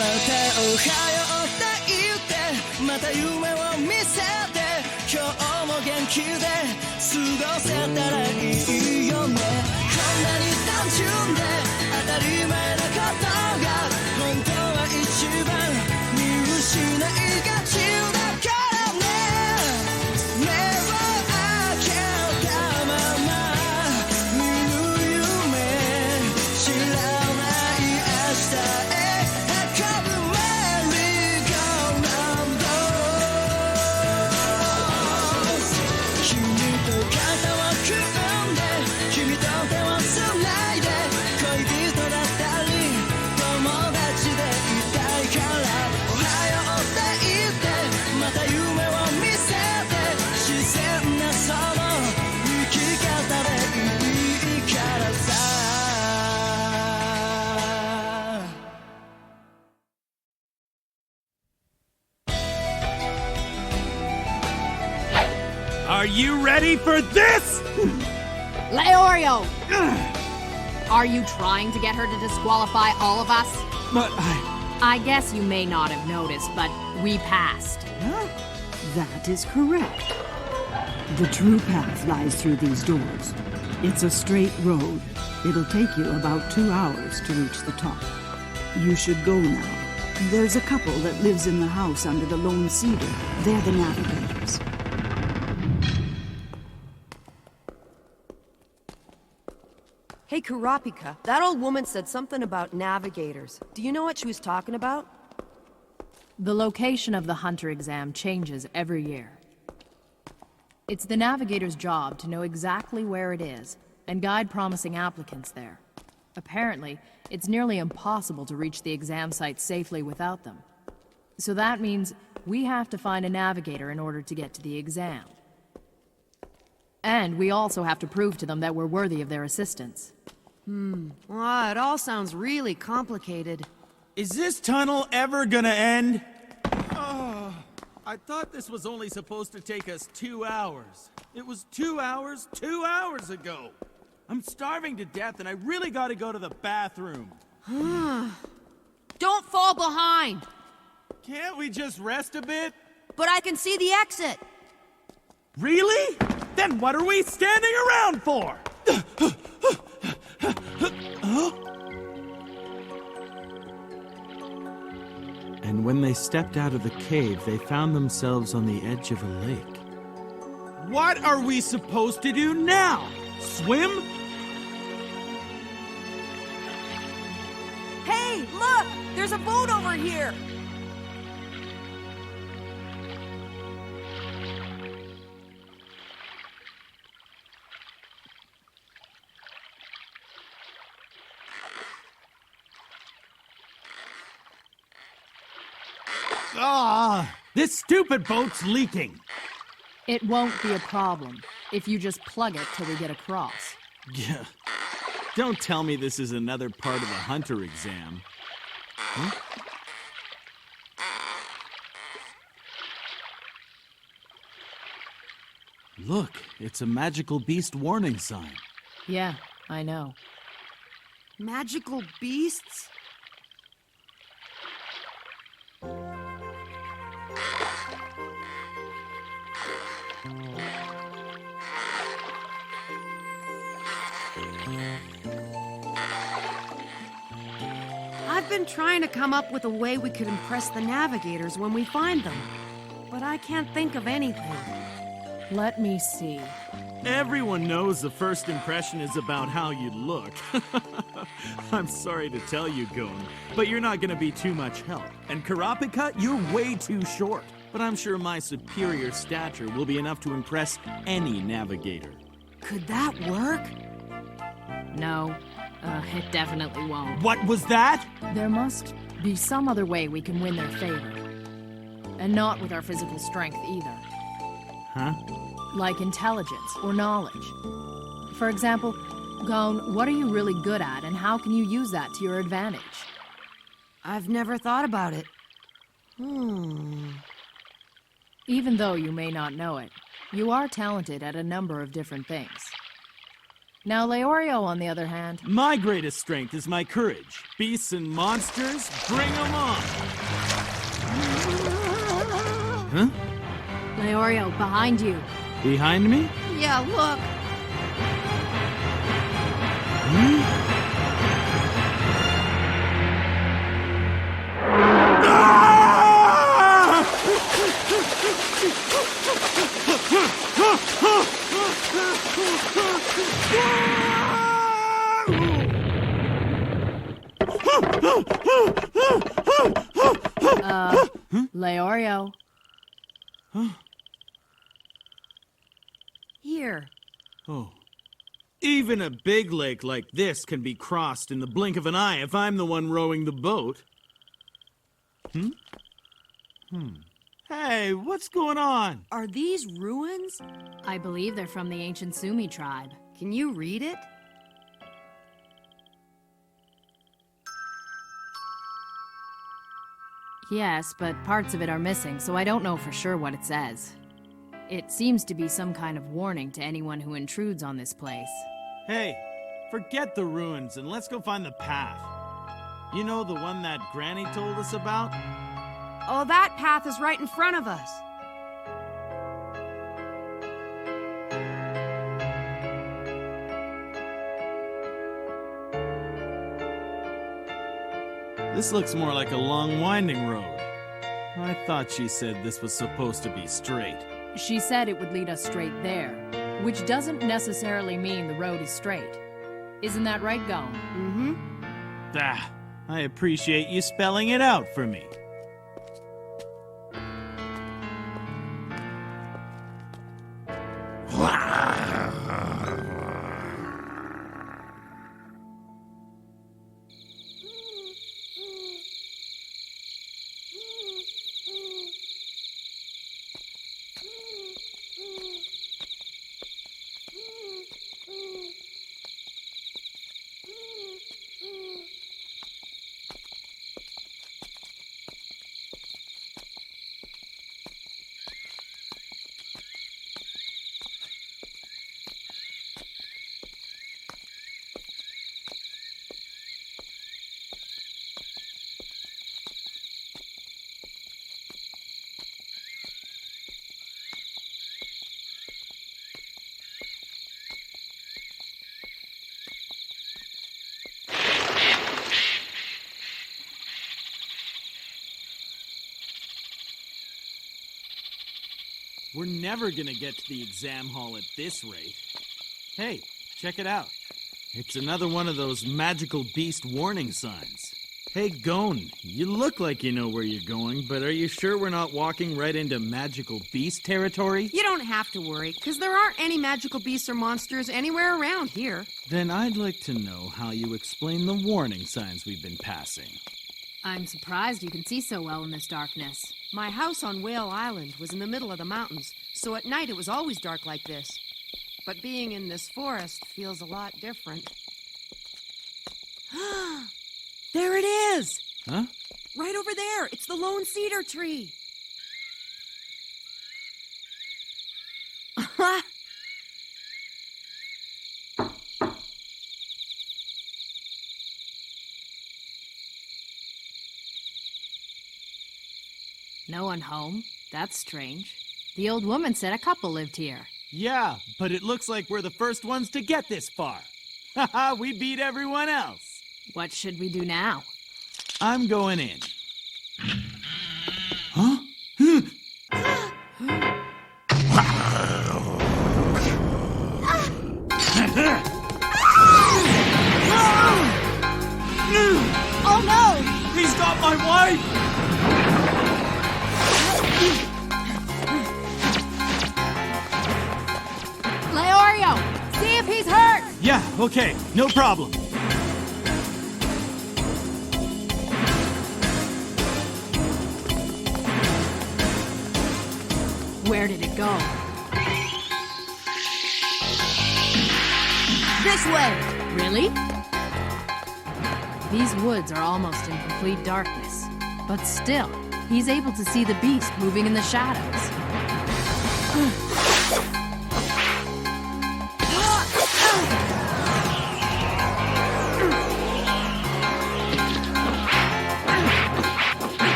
またおはようって言ってまた夢を見せて今日も元気で過ごせたらいいよねこんなに単純で当たり前なことが本当は一番見失いがちだからね目を開けたまま見ぬ夢知らない明日へ運ぶメリーゴーランド君と肩を組んで君と手をつないで恋人だったり友達でいたいからおはようって言ってまた夢を見せて自然なその生き方でいいからさAre you ready for this? Leorio! Are you trying to get her to disqualify all of us? But I guess you may not have noticed, but we passed. That is correct. The true path lies through these doors. It's a straight road. It'll take you about 2 hours to reach the top. You should go now. There's a couple that lives in the house under the lone cedar. They're the navigators. Hey, Kurapika, that old woman said something about navigators. Do you know what she was talking about? The location of the Hunter exam changes every year. It's the navigator's job to know exactly where it is and guide promising applicants there. Apparently, it's nearly impossible to reach the exam site safely without them. So that means we have to find a navigator in order to get to the exam. And we also have to prove to them that we're worthy of their assistance. It all sounds really complicated. is this tunnel ever gonna end? Oh, I thought this was only supposed to take us 2 hours. It was 2 hours 2 hours ago. I'm starving to death and I really gotta go to the bathroom. Don't fall behind! Can't we just rest a bit? But I can see the exit! Really? Then what are we standing around for? And when they stepped out of the cave, they found themselves on the edge of a lake. What are we supposed to do now? Swim? Hey, look! There's a boat over here! Ah, this stupid boat's leaking. It won't be a problem if you just plug it till we get across. Yeah. Don't tell me this is another part of the Hunter exam. Huh? Look, it's a magical beast warning sign. Yeah, I know. Magical beasts? I've been trying to come up with a way we could impress the navigators when we find them, but I can't think of anything. Let me see. Everyone knows the first impression is about how you look. I'm sorry to tell you, Gon, but you're not gonna be too much help. And Kurapika, you're way too short. But I'm sure my superior stature will be enough to impress any navigator. Could that work? No, it definitely won't. What was that? There must be some other way we can win their favor. And not with our physical strength either. Huh? Like intelligence or knowledge. For example, Gon, what are you really good at and how can you use that to your advantage? I've never thought about it. Even though you may not know it, you are talented at a number of different things. Now Leorio, on the other hand. My greatest strength is my courage. Beasts and monsters, bring them on! Huh? Leorio, behind you. Behind me? Yeah, look. Leorio. Here. Oh. Even a big lake like this can be crossed in the blink of an eye if I'm the one rowing the boat. Hey, what's going on? Are these ruins? I believe they're from the ancient Sumi tribe. Can you read it? Yes, but parts of it are missing, so I don't know for sure what it says. It seems to be some kind of warning to anyone who intrudes on this place. Hey, forget the ruins and let's go find the path. You know, the one that Granny told us about? Oh, that path is right in front of us. This looks more like a long, winding road. I thought she said this was supposed to be straight. She said it would lead us straight there, which doesn't necessarily mean the road is straight. Isn't that right, Gone? Mm-hmm. Ah, I appreciate you spelling it out for me. We're never gonna get to the exam hall at this rate. Hey, check it out. It's another one of those magical beast warning signs. Hey, Gon, you look like you know where you're going, but are you sure we're not walking right into magical beast territory? You don't have to worry, because there aren't any magical beasts or monsters anywhere around here. Then I'd like to know how you explain the warning signs we've been passing. I'm surprised you can see so well in this darkness. My house on Whale Island was in the middle of the mountains, so at night it was always dark like this. But being in this forest feels a lot different. There it is! Huh? Right over there! It's the lone cedar tree! No one home? That's strange. The old woman said a couple lived here. Yeah, but it looks like we're the first ones to get this far. Haha, we beat everyone else. What should we do now? I'm going in. Huh? Oh no! He's got my wife! Leorio! See if he's hurt! Yeah, okay, no problem. Where did it go? This way! Really? These woods are almost in complete darkness. But still, he's able to see the beast moving in the shadows.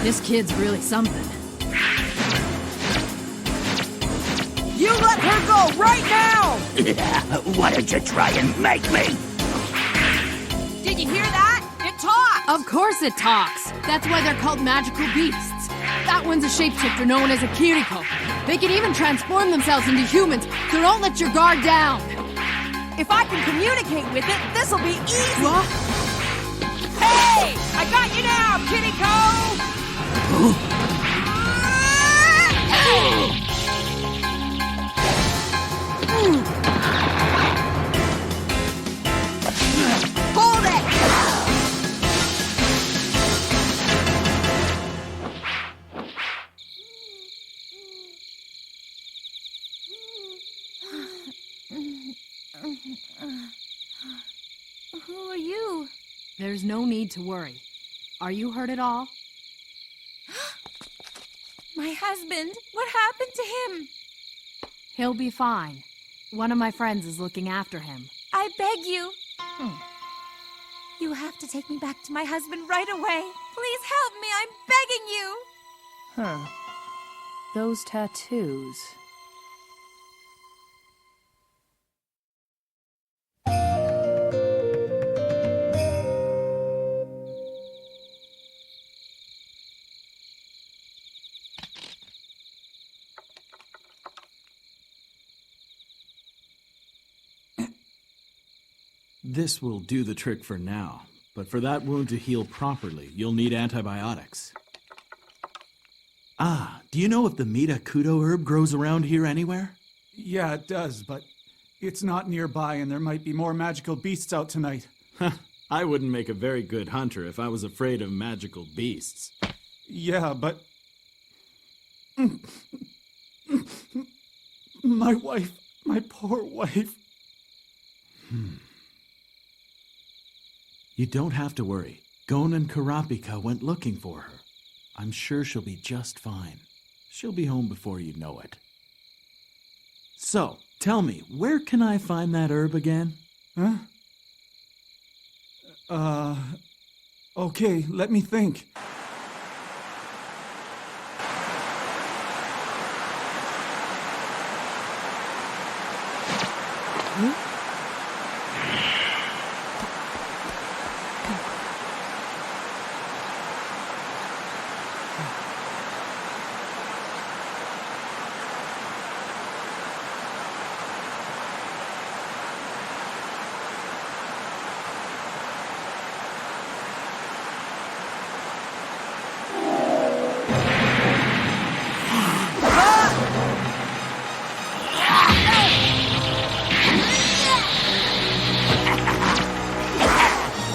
This kid's really something. You let her go right now! Why don't you try and make me? Did you hear that? It talks! Of course it talks. That's why they're called magical beasts. That one's a shapeshifter known as a Kiriko. They can even transform themselves into humans, so don't let your guard down. If I can communicate with it, this'll be easy! What? Hey! I got you now, Kiriko! Hold it! Who are you? There's no need to worry. Are you hurt at all? My husband. What happened to him? He'll be fine. One of my friends is looking after him. I beg you. You have to take me back to my husband right away. Please help me. I'm begging you. Huh. Those tattoos. This will do the trick for now, but for that wound to heal properly, you'll need antibiotics. Ah, do you know if the Mitakudo herb grows around here anywhere? Yeah, it does, but it's not nearby and there might be more magical beasts out tonight. I wouldn't make a very good hunter if I was afraid of magical beasts. Yeah, but... My wife, my poor wife. You don't have to worry. Gon and Karapika went looking for her. I'm sure she'll be just fine. She'll be home before you know it. So, tell me, where can I find that herb again? Huh? Okay, let me think.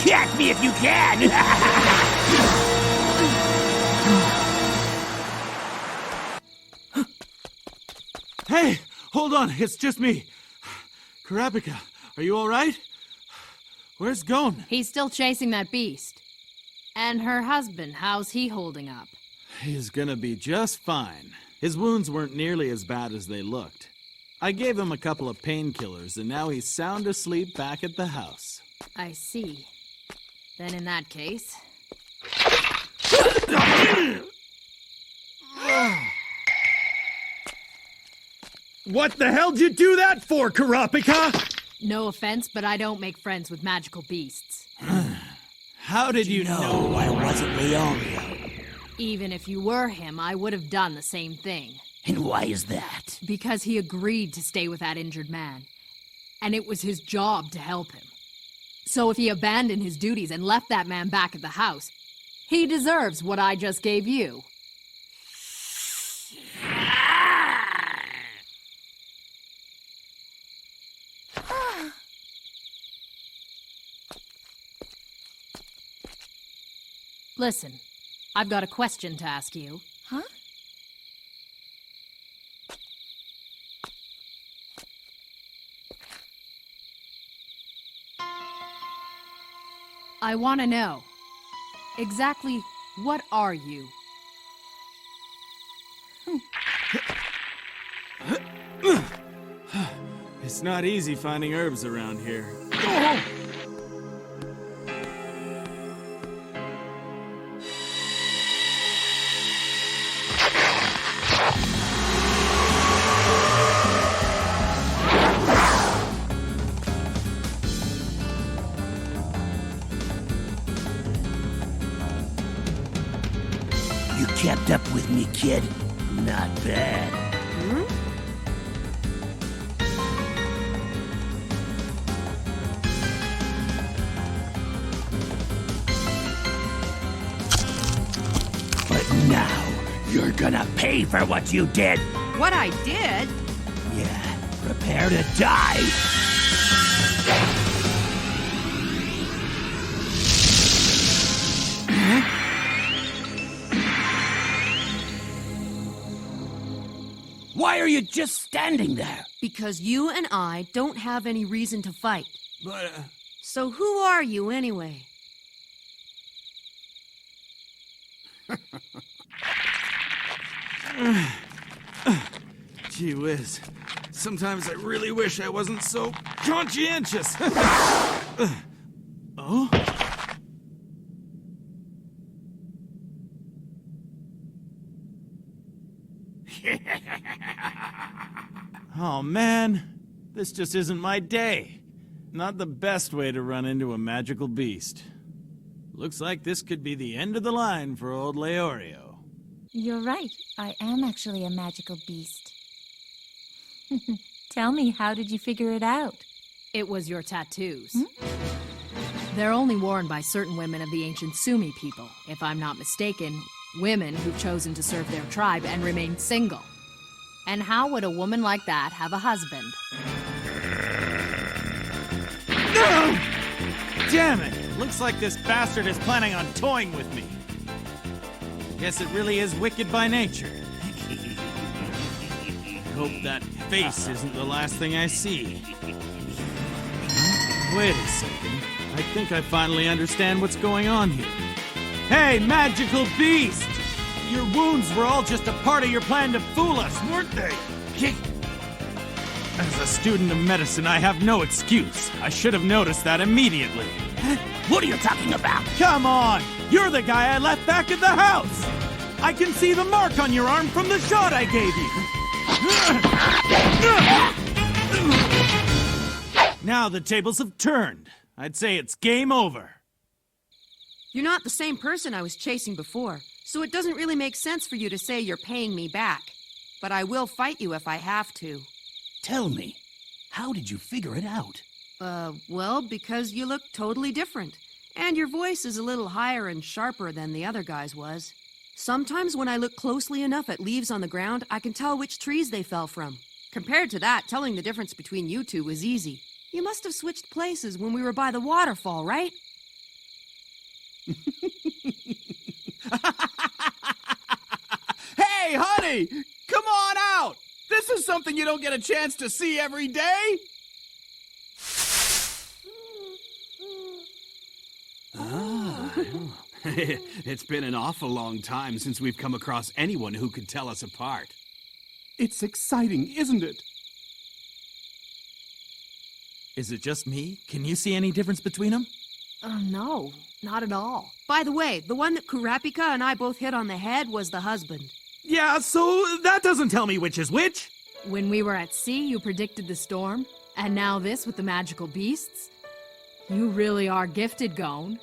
Catch me if you can! Hey, hold on, it's just me. Karapika, are you all right? Where's Gon? He's still chasing that beast. And her husband, how's he holding up? He's gonna be just fine. His wounds weren't nearly as bad as they looked. I gave him a couple of painkillers, and now he's sound asleep back at the house. I see. Then in that case... What the hell did you do that for, Karapika? No offense, but I don't make friends with magical beasts. How did you know? I wasn't Leorio. Even if you were him, I would have done the same thing. And why is that? Because he agreed to stay with that injured man. And it was his job to help him. So if he abandoned his duties and left that man back at the house, he deserves what I just gave you. Listen, I've got a question to ask you. Huh? I want to know, exactly what are you? It's not easy finding herbs around here. kept up with me, kid. Not bad. But now, you're gonna pay for what you did. What I did? Yeah, prepare to die. Why are you just standing there? Because you and I don't have any reason to fight. But, So who are you anyway? Gee whiz. Sometimes I really wish I wasn't so conscientious. Oh? Oh man, this just isn't my day. Not the best way to run into a magical beast. Looks like this could be the end of the line for old Leorio. You're right. I am actually a magical beast. Tell me, how did you figure it out? It was your tattoos. They're only worn by certain women of the ancient Sumi people. If I'm not mistaken, women who've chosen to serve their tribe and remain single. And how would a woman like that have a husband? No! Damn it! Looks like this bastard is planning on toying with me. Guess it really is wicked by nature. Hope that face isn't the last thing I see. Wait a second. I think I finally understand what's going on here. Hey, magical beast! Your wounds were all just a part of your plan to fool us, weren't they? As a student of medicine, I have no excuse. I should have noticed that immediately. What are you talking about? Come on! You're the guy I left back at the house! I can see the mark on your arm from the shot I gave you! Now the tables have turned. I'd say it's game over. You're not the same person I was chasing before, so it doesn't really make sense for you to say you're paying me back. But I will fight you if I have to. Tell me, how did you figure it out? Well, because you look totally different. And your voice is a little higher and sharper than the other guy's was. Sometimes when I look closely enough at leaves on the ground, I can tell which trees they fell from. Compared to that, telling the difference between you two was easy. You must have switched places when we were by the waterfall, right? Hey, honey! Come on out! This is something you don't get a chance to see every day! It's been an awful long time since we've come across anyone who could tell us apart. It's exciting, isn't it? Is it just me? Can you see any difference between them? No, not at all. By the way, the one that Kurapika and I both hit on the head was the husband. Yeah, so that doesn't tell me which is which. When we were at sea, you predicted the storm, and now this with the magical beasts? You really are gifted, Gon.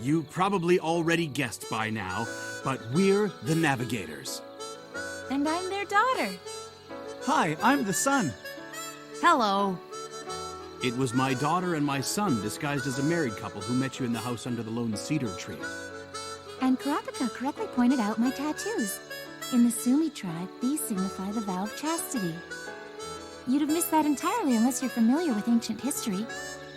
You probably already guessed by now, but we're the Navigators. And I'm their daughter. Hi, I'm the son. Hello. It was my daughter and my son disguised as a married couple who met you in the house under the lone cedar tree. And Kurapika correctly pointed out my tattoos. In the Sumi tribe, these signify the vow of chastity. You'd have missed that entirely unless you're familiar with ancient history.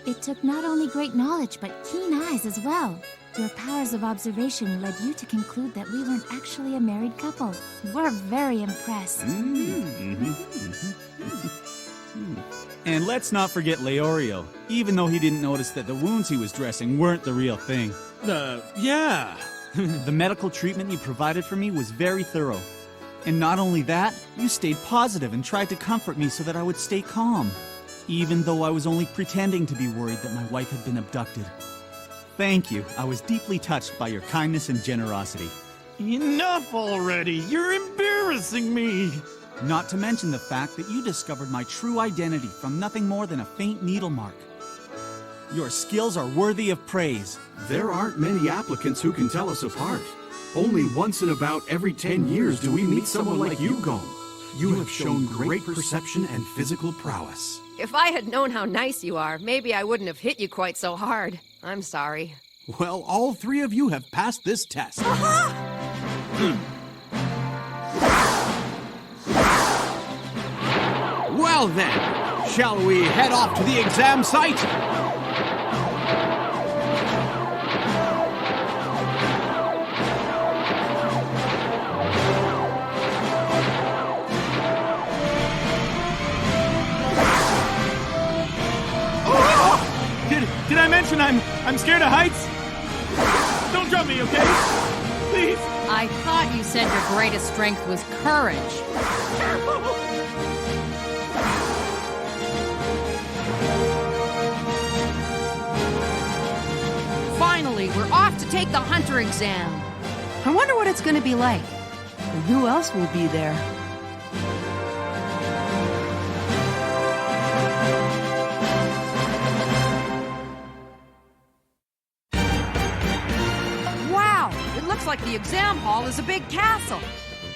It took not only great knowledge, but keen eyes as well. Your powers of observation led you to conclude that we weren't actually a married couple. We're very impressed. And let's not forget Leorio, even though he didn't notice that the wounds he was dressing weren't the real thing. Yeah. The medical treatment you provided for me was very thorough. And not only that, you stayed positive and tried to comfort me so that I would stay calm, even though I was only pretending to be worried that my wife had been abducted. Thank you. I was deeply touched by your kindness and generosity. Enough already. You're embarrassing me. Not to mention the fact that you discovered my true identity from nothing more than a faint needle mark. Your skills are worthy of praise. There aren't many applicants who can tell us apart. Only once in about every 10 years do we meet someone like you, Gon. You have shown great perception and physical prowess. If I had known how nice you are, maybe I wouldn't have hit you quite so hard. I'm sorry. Well, all three of you have passed this test. Well then, shall we head off to the exam site? Did I mention I'm scared of heights? Don't drop me, okay? Please. I thought you said your greatest strength was courage. Finally, we're off to take the hunter exam. I wonder what it's going to be like. And who else will be there? Wow! It looks like the exam hall is a big castle.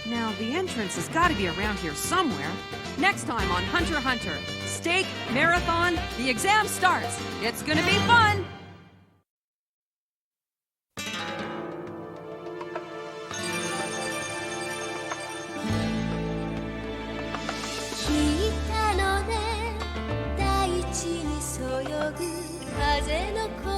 Now, the entrance has got to be around here somewhere. Next time on Hunter x Hunter, Stake Marathon, the exam starts. It's gonna be fun!「大地にそよぐ風の声」